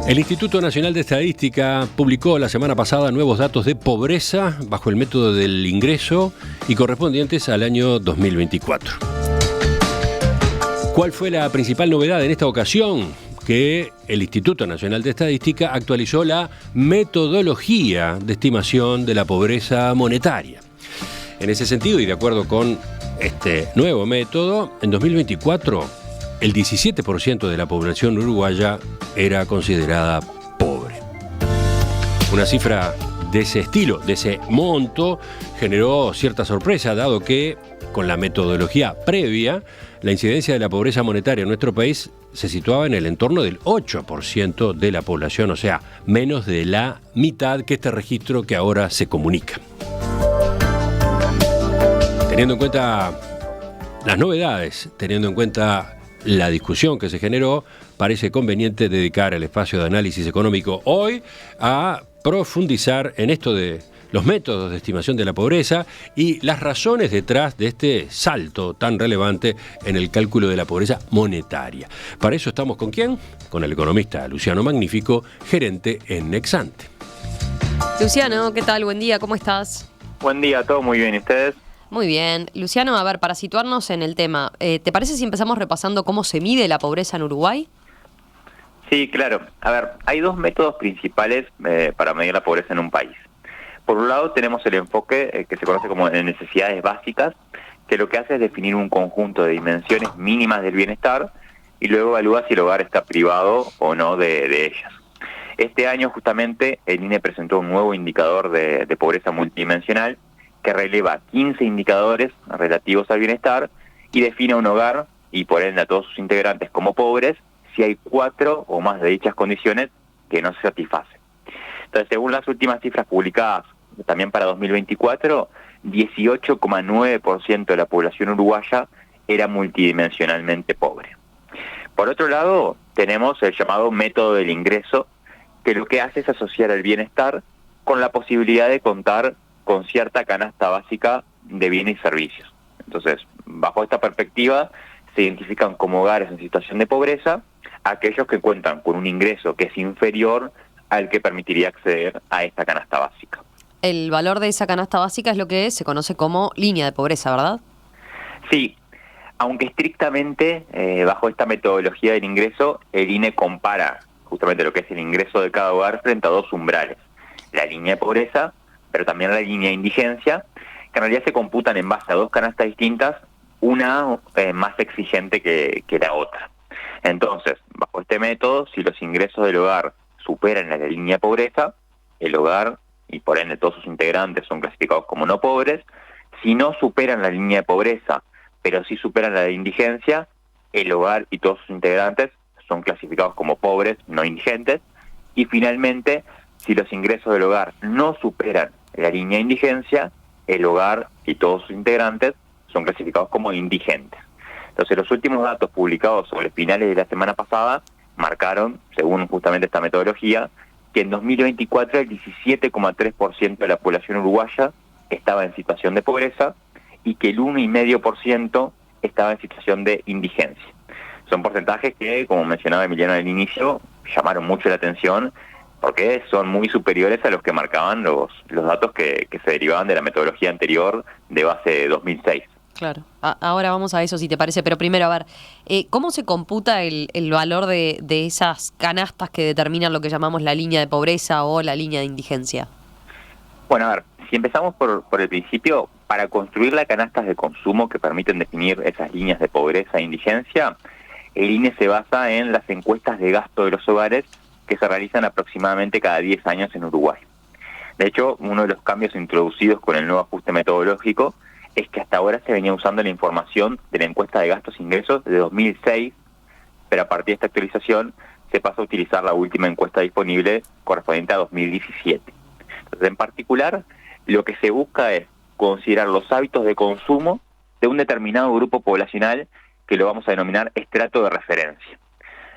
El Instituto Nacional de Estadística publicó la semana pasada nuevos datos de pobreza bajo el método del ingreso y correspondientes al año 2024. ¿Cuál fue la principal novedad en esta ocasión? Que el Instituto Nacional de Estadística actualizó la metodología de estimación de la pobreza monetaria. En ese sentido, y de acuerdo con este nuevo método, en 2024 el 17% de la población uruguaya era considerada pobre. Una cifra de ese estilo, de ese monto, generó cierta sorpresa, dado que con la metodología previa, la incidencia de la pobreza monetaria en nuestro país se situaba en el entorno del 8% de la población, o sea, menos de la mitad que este registro que ahora se comunica. Teniendo en cuenta las novedades, teniendo en cuenta la discusión que se generó, parece conveniente dedicar el espacio de análisis económico hoy a profundizar en esto de los métodos de estimación de la pobreza y las razones detrás de este salto tan relevante en el cálculo de la pobreza monetaria. Para eso estamos ¿con quién? Con el economista Luciano Magnífico, gerente en Nexante. Luciano, ¿qué tal? Buen día, ¿cómo estás? Buen día, todo muy bien, ¿y ustedes? Muy bien. Luciano, a ver, para situarnos en el tema, ¿te parece si empezamos repasando cómo se mide la pobreza en Uruguay? Sí, claro. A ver, hay dos métodos principales para medir la pobreza en un país. Por un lado tenemos el enfoque que se conoce como necesidades básicas, que lo que hace es definir un conjunto de dimensiones mínimas del bienestar y luego evalúa si el hogar está privado o no de ellas. Este año justamente el INE presentó un nuevo indicador de pobreza multidimensional que releva 15 indicadores relativos al bienestar y define a un hogar y por ende a todos sus integrantes como pobres si hay 4 o más de dichas condiciones que no se satisfacen. Entonces, según las últimas cifras publicadas también para 2024, 18,9% de la población uruguaya era multidimensionalmente pobre. Por otro lado, tenemos el llamado método del ingreso, que lo que hace es asociar el bienestar con la posibilidad de contar con cierta canasta básica de bienes y servicios. Entonces, bajo esta perspectiva, se identifican como hogares en situación de pobreza aquellos que cuentan con un ingreso que es inferior al que permitiría acceder a esta canasta básica. El valor de esa canasta básica es lo que se conoce como línea de pobreza, ¿verdad? Sí, aunque estrictamente bajo esta metodología del ingreso, el INE compara justamente lo que es el ingreso de cada hogar frente a dos umbrales: la línea de pobreza, pero también la línea de indigencia, que en realidad se computan en base a dos canastas distintas, una más exigente que la otra. Entonces, bajo este método, si los ingresos del hogar superan la línea de pobreza, el hogar y por ende todos sus integrantes son clasificados como no pobres. Si no superan la línea de pobreza, pero sí superan la de indigencia, el hogar y todos sus integrantes son clasificados como pobres, no indigentes. Y finalmente, si los ingresos del hogar no superan la línea de indigencia, el hogar y todos sus integrantes son clasificados como indigentes. Entonces, los últimos datos publicados sobre finales de la semana pasada marcaron, según justamente esta metodología, que en 2024 el 17,3% de la población uruguaya estaba en situación de pobreza y que el 1,5% estaba en situación de indigencia. Son porcentajes que, como mencionaba Emiliano al inicio, llamaron mucho la atención porque son muy superiores a los que marcaban los datos que se derivaban de la metodología anterior de base de 2006. Claro. Ahora vamos a eso, si te parece, pero primero, a ver, ¿cómo se computa el valor de esas canastas que determinan lo que llamamos la línea de pobreza o la línea de indigencia? Bueno, a ver, si empezamos por el principio, para construir las canastas de consumo que permiten definir esas líneas de pobreza e indigencia, el INE se basa en las encuestas de gasto de los hogares que se realizan aproximadamente cada 10 años en Uruguay. De hecho, uno de los cambios introducidos con el nuevo ajuste metodológico es que hasta ahora se venía usando la información de la encuesta de gastos e ingresos de 2006, pero a partir de esta actualización se pasa a utilizar la última encuesta disponible correspondiente a 2017. Entonces, en particular, lo que se busca es considerar los hábitos de consumo de un determinado grupo poblacional que lo vamos a denominar estrato de referencia.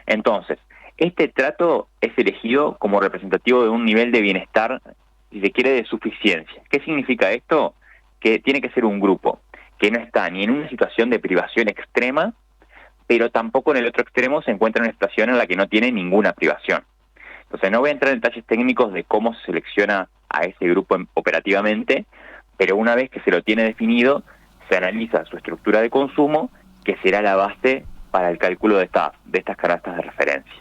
Entonces, este estrato es elegido como representativo de un nivel de bienestar, si se quiere, de suficiencia. ¿Qué significa esto? Que tiene que ser un grupo que no está ni en una situación de privación extrema, pero tampoco en el otro extremo se encuentra en una situación en la que no tiene ninguna privación. Entonces no voy a entrar en detalles técnicos de cómo se selecciona a ese grupo operativamente, pero una vez que se lo tiene definido, se analiza su estructura de consumo, que será la base para el cálculo de estas canastas de referencia.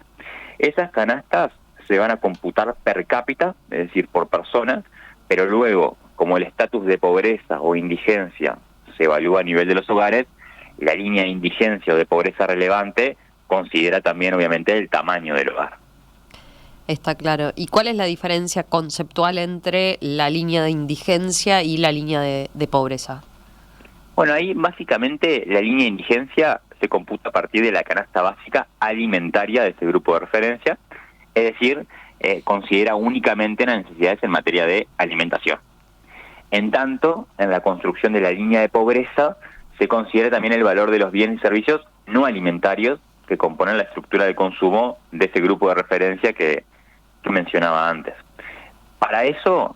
Esas canastas se van a computar per cápita, es decir, por persona, pero luego, como el estatus de pobreza o indigencia se evalúa a nivel de los hogares, la línea de indigencia o de pobreza relevante considera también, obviamente, el tamaño del hogar. Está claro. ¿Y cuál es la diferencia conceptual entre la línea de indigencia y la línea de pobreza? Bueno, ahí básicamente la línea de indigencia se computa a partir de la canasta básica alimentaria de ese grupo de referencia, es decir, considera únicamente las necesidades en materia de alimentación. En tanto, en la construcción de la línea de pobreza se considera también el valor de los bienes y servicios no alimentarios que componen la estructura de consumo de ese grupo de referencia que mencionaba antes. Para eso,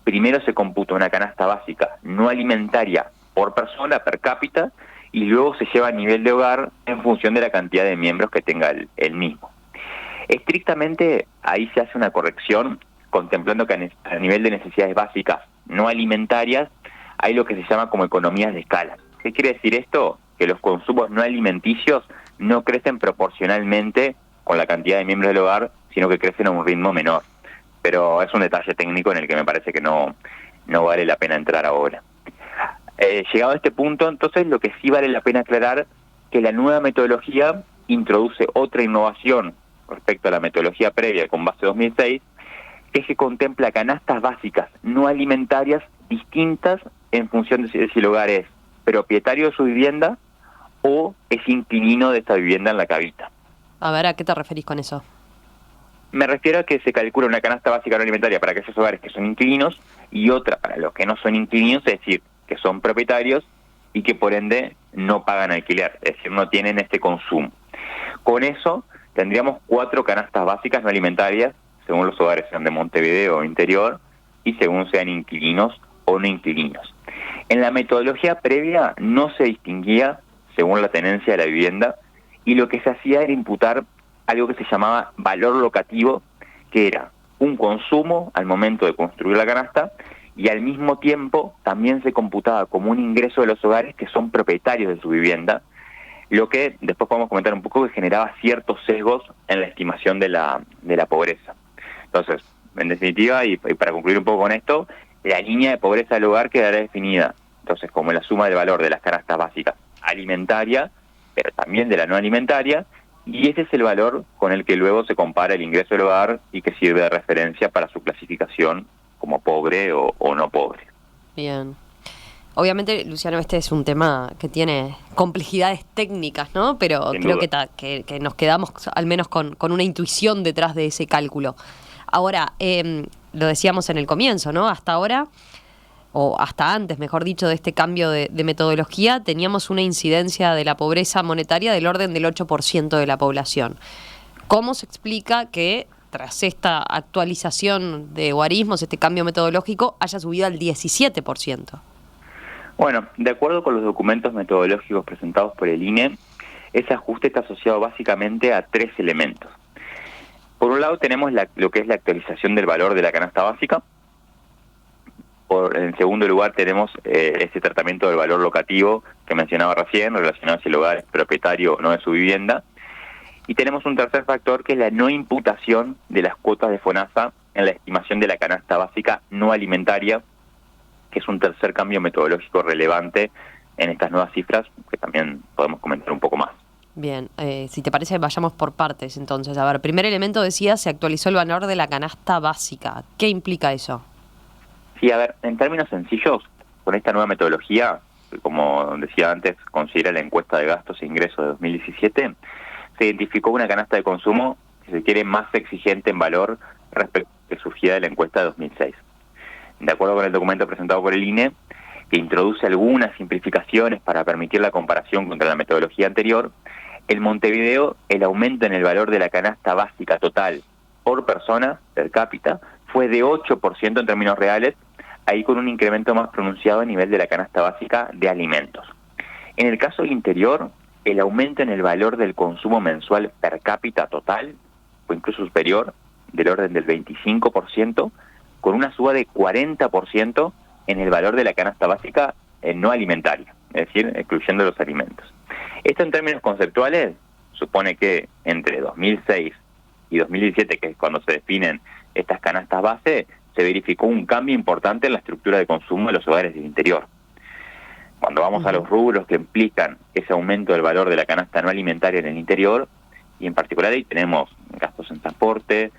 primero se computa una canasta básica no alimentaria por persona, per cápita, y luego se lleva a nivel de hogar en función de la cantidad de miembros que tenga el mismo. Estrictamente, ahí se hace una corrección, contemplando que a nivel de necesidades básicas no alimentarias, hay lo que se llama como economías de escala. ¿Qué quiere decir esto? Que los consumos no alimenticios no crecen proporcionalmente con la cantidad de miembros del hogar, sino que crecen a un ritmo menor. Pero es un detalle técnico en el que me parece que no vale la pena entrar ahora. Llegado a este punto, entonces, lo que sí vale la pena aclarar que la nueva metodología introduce otra innovación respecto a la metodología previa con base 2006, que es que contempla canastas básicas no alimentarias distintas en función de si el hogar es propietario de su vivienda o es inquilino de esta vivienda en la que habita. A ver, ¿a qué te referís con eso? Me refiero a que se calcula una canasta básica no alimentaria para aquellos hogares que son inquilinos y otra para los que no son inquilinos, es decir, que son propietarios y que por ende no pagan alquiler, es decir, no tienen este consumo. Con eso tendríamos 4 canastas básicas no alimentarias, según los hogares sean de Montevideo o interior, y según sean inquilinos o no inquilinos. En la metodología previa no se distinguía según la tenencia de la vivienda, y lo que se hacía era imputar algo que se llamaba valor locativo, que era un consumo al momento de construir la canasta, y al mismo tiempo también se computaba como un ingreso de los hogares que son propietarios de su vivienda, lo que después podemos comentar un poco que generaba ciertos sesgos en la estimación de la pobreza. Entonces, en definitiva, y para concluir un poco con esto, la línea de pobreza del hogar quedará definida entonces como la suma del valor de las canastas básicas alimentaria, pero también de la no alimentaria, y ese es el valor con el que luego se compara el ingreso del hogar y que sirve de referencia para su clasificación como pobre o no pobre. Bien. Obviamente, Luciano, este es un tema que tiene complejidades técnicas, ¿no? Pero Sin creo duda. que nos quedamos al menos con una intuición detrás de ese cálculo. Ahora, lo decíamos en el comienzo, ¿no? Hasta ahora, o hasta antes, mejor dicho, de este cambio de metodología, teníamos una incidencia de la pobreza monetaria del orden del 8% de la población. ¿Cómo se explica que tras esta actualización de guarismos, este cambio metodológico, haya subido al 17%? Bueno, de acuerdo con los documentos metodológicos presentados por el INE, ese ajuste está asociado básicamente a 3 elementos. Por un lado tenemos lo que es la actualización del valor de la canasta básica. En segundo lugar tenemos ese tratamiento del valor locativo que mencionaba recién, relacionado a si el hogar es propietario o no de su vivienda. Y tenemos un tercer factor que es la no imputación de las cuotas de FONASA en la estimación de la canasta básica no alimentaria, que es un tercer cambio metodológico relevante en estas nuevas cifras, que también podemos comentar un poco más. Bien, si te parece, vayamos por partes entonces. A ver, primer elemento decía, se actualizó el valor de la canasta básica. ¿Qué implica eso? Sí, a ver, en términos sencillos, con esta nueva metodología, que como decía antes, considera la encuesta de gastos e ingresos de 2017, se identificó una canasta de consumo que se quiere más exigente en valor respecto a la que surgía de la encuesta de 2006. De acuerdo con el documento presentado por el INE, que introduce algunas simplificaciones para permitir la comparación contra la metodología anterior, en Montevideo el aumento en el valor de la canasta básica total por persona, per cápita, fue de 8% en términos reales, ahí con un incremento más pronunciado a nivel de la canasta básica de alimentos. En el caso del interior, el aumento en el valor del consumo mensual per cápita total fue incluso superior, del orden del 25%, con una suba de 40% en el valor de la canasta básica no alimentaria, es decir, excluyendo los alimentos. Esto en términos conceptuales supone que entre 2006 y 2017, que es cuando se definen estas canastas base, se verificó un cambio importante en la estructura de consumo de los hogares del interior. Cuando vamos a los rubros que implican ese aumento del valor de la canasta no alimentaria en el interior, y en particular ahí tenemos gastos en transporte,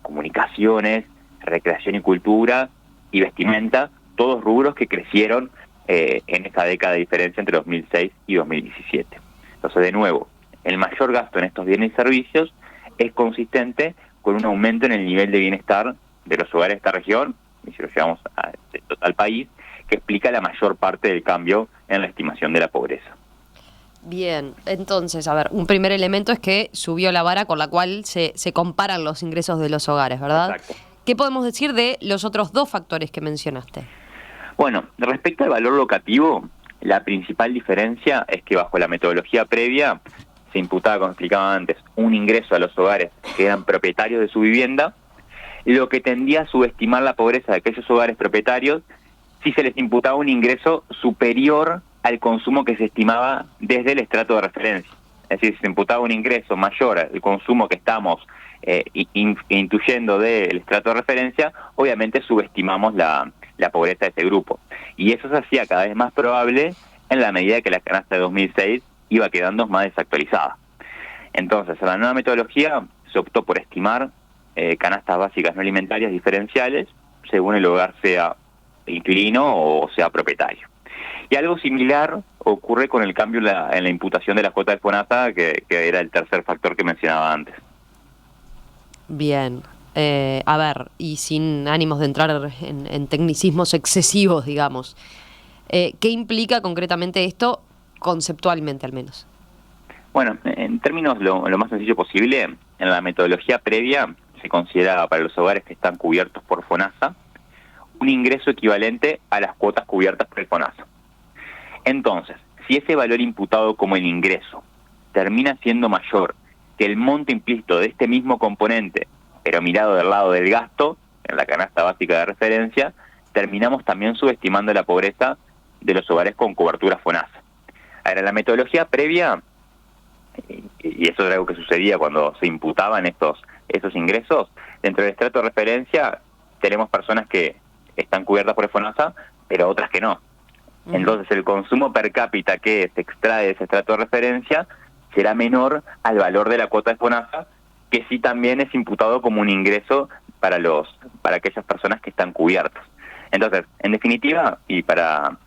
comunicaciones, recreación y cultura y vestimenta, todos rubros que crecieron en esta década de diferencia entre 2006 y 2017. Entonces, de nuevo, el mayor gasto en estos bienes y servicios es consistente con un aumento en el nivel de bienestar de los hogares de esta región, y si lo llevamos al total país, que explica la mayor parte del cambio en la estimación de la pobreza. Bien, entonces, a ver, un primer elemento es que subió la vara con la cual se comparan los ingresos de los hogares, ¿verdad? Exacto. ¿Qué podemos decir de los otros dos factores que mencionaste? Bueno, respecto al valor locativo, la principal diferencia es que bajo la metodología previa se imputaba, como explicaba antes, un ingreso a los hogares que eran propietarios de su vivienda, lo que tendía a subestimar la pobreza de aquellos hogares propietarios si se les imputaba un ingreso superior al consumo que se estimaba desde el estrato de referencia. Es decir, si se imputaba un ingreso mayor al consumo que estamos intuyendo del estrato de referencia, obviamente subestimamos la pobreza de ese grupo. Y eso se hacía cada vez más probable en la medida que la canasta de 2006 iba quedando más desactualizada. Entonces, en la nueva metodología se optó por estimar canastas básicas no alimentarias diferenciales según el hogar sea inquilino o sea propietario. Y algo similar ocurre con el cambio en la imputación de la cuota de FONASA, que era el tercer factor que mencionaba antes. Bien, a ver, y sin ánimos de entrar en tecnicismos excesivos, digamos, ¿qué implica concretamente esto, conceptualmente al menos? Bueno, en términos lo más sencillo posible, en la metodología previa se considera para los hogares que están cubiertos por FONASA un ingreso equivalente a las cuotas cubiertas por el FONASA. Entonces, si ese valor imputado como el ingreso termina siendo mayor que el monto implícito de este mismo componente, pero mirado del lado del gasto, en la canasta básica de referencia, terminamos también subestimando la pobreza de los hogares con cobertura FONASA. Ahora, la metodología previa, y eso era algo que sucedía cuando se imputaban esos ingresos, dentro del estrato de referencia tenemos personas que están cubiertas por el FONASA, pero otras que no. Entonces el consumo per cápita que se extrae de ese estrato de referencia será menor al valor de la cuota de FONASA, que sí también es imputado como un ingreso para aquellas personas que están cubiertas. Entonces, en definitiva, y para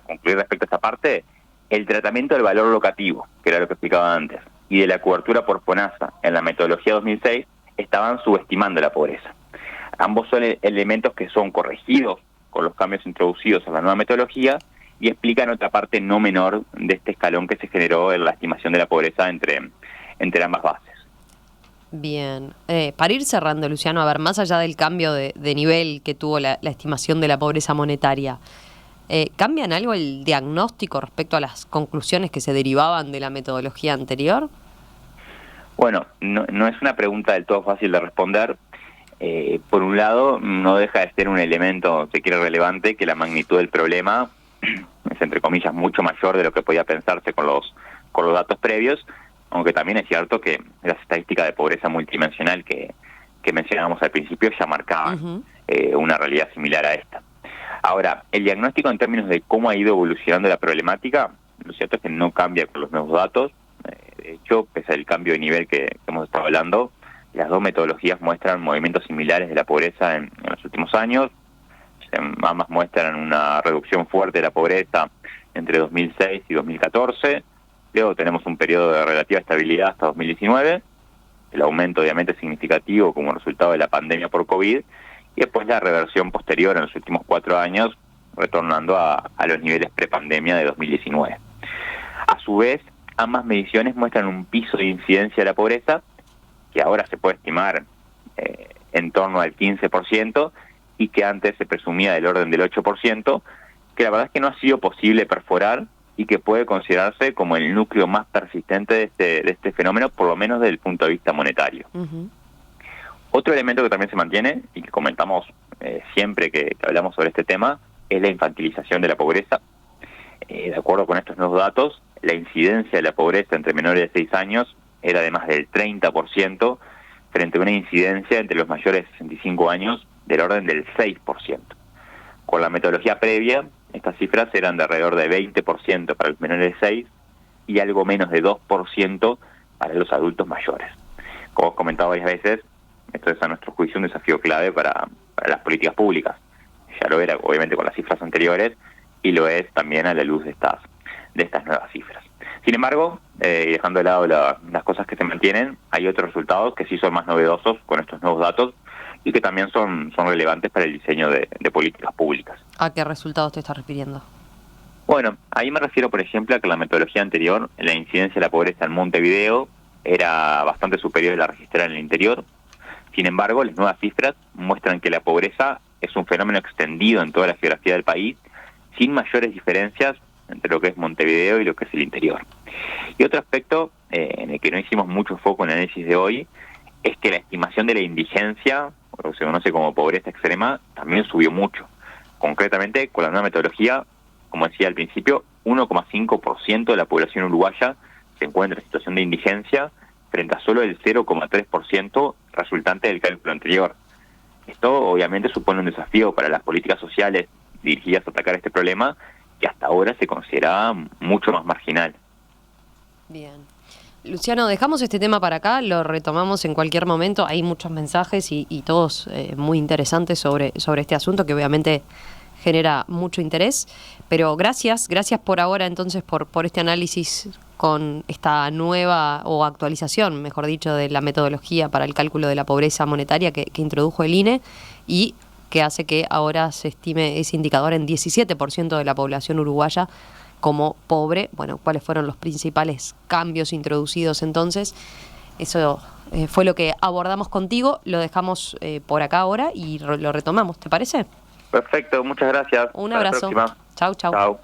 concluir respecto a esta parte, el tratamiento del valor locativo, que era lo que explicaba antes, y de la cobertura por FONASA en la metodología 2006, estaban subestimando la pobreza. Ambos son elementos que son corregidos con los cambios introducidos en la nueva metodología y explican otra parte no menor de este escalón que se generó en la estimación de la pobreza entre ambas bases. Bien, para ir cerrando, Luciano, a ver, más allá del cambio de nivel que tuvo la estimación de la pobreza monetaria, ¿cambia en algo el diagnóstico respecto a las conclusiones que se derivaban de la metodología anterior? Bueno, no es una pregunta del todo fácil de responder. Por un lado, no deja de ser un elemento, si quiere, relevante, que la magnitud del problema es, entre comillas, mucho mayor de lo que podía pensarse con los datos previos, aunque también es cierto que las estadísticas de pobreza multidimensional que mencionábamos al principio ya marcaban una realidad similar a esta. Ahora, el diagnóstico en términos de cómo ha ido evolucionando la problemática, lo cierto es que no cambia con los nuevos datos. De hecho, pese al cambio de nivel que hemos estado hablando, las dos metodologías muestran movimientos similares de la pobreza en los últimos años. Ambas muestran una reducción fuerte de la pobreza entre 2006 y 2014. Luego tenemos un periodo de relativa estabilidad hasta 2019. El aumento obviamente es significativo como resultado de la pandemia por COVID. Y después la reversión posterior en los últimos 4 años, retornando a los niveles prepandemia de 2019. A su vez, ambas mediciones muestran un piso de incidencia de la pobreza que ahora se puede estimar en torno al 15% y que antes se presumía del orden del 8%, que la verdad es que no ha sido posible perforar y que puede considerarse como el núcleo más persistente de este fenómeno, por lo menos desde el punto de vista monetario. Otro elemento que también se mantiene y que comentamos siempre que hablamos sobre este tema es la infantilización de la pobreza. De acuerdo con estos nuevos datos, la incidencia de la pobreza entre menores de 6 años era de más del 30%, frente a una incidencia entre los mayores de 65 años del orden del 6%. Con la metodología previa, estas cifras eran de alrededor de 20% para los menores de 6 y algo menos de 2% para los adultos mayores. Como os comentado varias veces, esto es a nuestro juicio un desafío clave para las políticas públicas. Ya lo era obviamente con las cifras anteriores y lo es también a la luz de estas nuevas cifras. Sin embargo, dejando de lado las cosas que se mantienen, hay otros resultados que sí son más novedosos con estos nuevos datos y que también son relevantes para el diseño de políticas públicas. ¿A qué resultados te estás refiriendo? Bueno, ahí me refiero, por ejemplo, a que la metodología anterior, la incidencia de la pobreza en Montevideo, era bastante superior a la registrada en el interior. Sin embargo, las nuevas cifras muestran que la pobreza es un fenómeno extendido en toda la geografía del país, sin mayores diferencias entre lo que es Montevideo y lo que es el interior. Y otro aspecto en el que no hicimos mucho foco en el análisis de hoy es que la estimación de la indigencia, o lo que se conoce como pobreza extrema, también subió mucho. Concretamente, con la nueva metodología, como decía al principio, 1,5% de la población uruguaya se encuentra en situación de indigencia frente a solo el 0,3% resultante del cálculo anterior. Esto obviamente supone un desafío para las políticas sociales dirigidas a atacar este problema que hasta ahora se consideraba mucho más marginal. Bien. Luciano, dejamos este tema para acá, lo retomamos en cualquier momento. Hay muchos mensajes y todos muy interesantes sobre este asunto que obviamente genera mucho interés. Pero gracias por ahora entonces por este análisis con esta nueva o actualización, mejor dicho, de la metodología para el cálculo de la pobreza monetaria que introdujo el INE y que hace que ahora se estime ese indicador en 17% de la población uruguaya como pobre. Bueno, ¿cuáles fueron los principales cambios introducidos entonces? Eso fue lo que abordamos contigo, lo dejamos por acá ahora y lo retomamos, ¿te parece? Perfecto, muchas gracias. Un abrazo. Hasta la próxima. Chau. Chau.